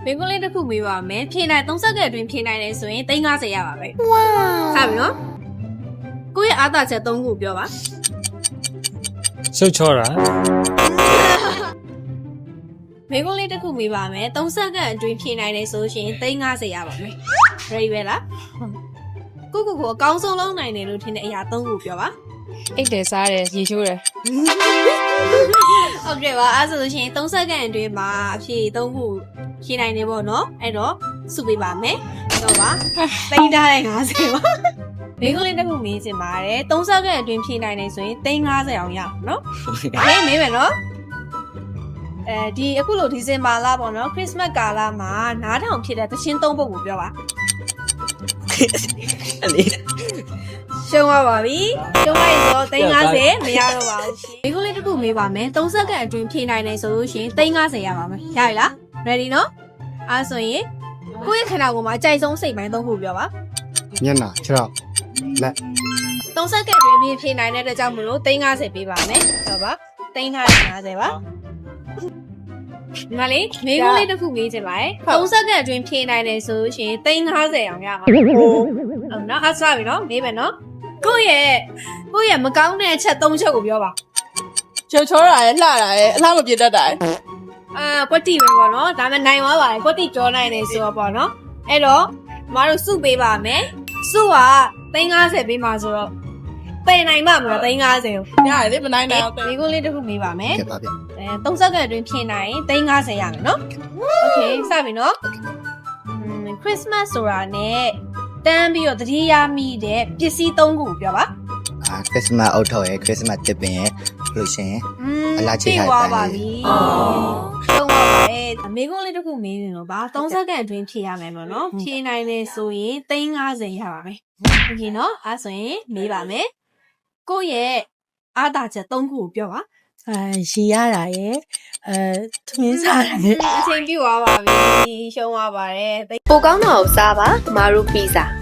မင်းကလေးတစ်ခုမေးပါမယ်ဖြေနိုင်30ကအတွင်းဖြေနိုင်တယ်ဆိုရင်350ရပါပဲဝါစပြီနော်ကိုယ့်ရဲ့အားသာချက်3ခုပြောပါ ရှုပ်ချောတာ မင်းကလေးတစ်ခုမေးပါမယ်30ကအတွင်းဖြေနိုင်တယ်ဆိုရင်350ရပါမယ် ready ပဲလားကိုအကောင်းဆုံးလုံးနိုင်တယ်လို့ထင်တဲ့အရာ3ခုပြောပါ အိတ်တယ်စားတယ်ရေချိုးတယ် ဟုတ်ကဲ့ပါအဲ့ဆိုလို့ရှိရင်30စက္ကန့်အတွင်းမှာအဖြေ3ခုဖြေနိုင်နေပေါ့နော်အဲ့တော့စုပေးပါမယ်ဟုတ်ပါတိန်းထားတဲ့50ပါမင်းကလေးတစ်ခုမေးချင်ပါတယ်30စက္ကန့်အတွင်းဖြေနိုင်နေဆိုရင်350အောင်ရအောင်နော်မေးမယ်နော်ဒီအခုလိုဒီဇင်ဘာလပေါ့နော်ခရစ်စမတ်ကာလမှာနားထောင်ဖြစ်တဲ့သချင်း3ပုဒ်ကိုပြောပါရှုံးသွားပါပြီရှုံးလိုက်တော့350မရတော့ပါဘူးရှင်ဒီခုလေးတစ်ခုမေးပါမယ်30စက္ကန့်အတွင်းဖြေနိုင်တယ်ဆိုလို့ရှိရင်350ရပါမယ်ရပြီလား ready နော်အားဆိုရင်ကိုယ့်ရဲ့ခန္ဓာကိုယ်မှာအကြိုက်ဆုံးစိတ်ပိုင်း3ခုပြောပါ မျက်နှာခြေထောက်လက် 30စက္ကန့်အတွင်းဖြေနိုင်တဲ့အတွက်ကြောင့်မလို့350ပေးပါမယ်ဟုတ်ပါ350ပါဒီမှာလေမေးခွန်းလေးတစ်ခုမေးချင်ပါတယ်30စက္ကန့်အတွင်းဖြေနိုင်တယ်ဆိုလို့ရှိရင်350အောင်ရပါမယ်ဟုတ်နော်အားစပြီနော်မေးမယ်နော်ကိုယ့်ရဲ့မကောင်းတဲ့အချက်3ချက်ကိုပြောပါ ချိုးချောတာရဲ့လှတာရဲ့အလားမပြေတတ်တာရဲ့ ကွက်တီပဲပေါ့နော်ဒါမှနိုင်သွားပါတယ်ကွက်တီကြောနိုင်တယ်ဆိုတော့ပေါ့နော်အဲ့တော့မတို့စုပေးပါမယ်စုက350ပေးမှာဆိုတော့ပယ်နိုင်မှာမလား350ကို ရတယ်လေမနိုင်နိုင်အောင် ဒီကုန်းလေးတစ်ခုမေးပါမယ် ကဲပါဗျ 30စက္ကန့်အတွင်းဖြေနိုင်ရင်350ရမယ်နော်โอเคစပြီနော်ခရစ်စမတ်ဆိုတာနဲ့တန်းပြီးတော့တတိယမိတဲ့ပစ္စည်း3ခုပြောပါ ခရစ်စမတ်အုတ်ထောက်ရယ်ခရစ်စမတ်တစ်ပင်ရယ်လို့ရှင် အလားချိတ်ထား ပါ တယ် ပါပြီသုံးပါပါတယ်မေကုန်းလေးတစ်ခုမေးနေတော့ဗာ30စက္ကန့်အတွင်းဖြေရမယ်ပေါ့နော်ဖြေနိုင်တယ်ဆိုရင်350ရပါမယ်โอเคနော်အဲ့ဆိုရင်မေးပါမယ်ကိုယ့်ရဲ့အားသာချက်3ခုကိုပြောပါ ရီရတာရဲ့သမင်းစားတာရဲ့ အချိန်ပြည့်သွားပါပြီရှုံးသွားပါတယ် ပိုကောင်းတာကိုစားပါမာရူပီဇာ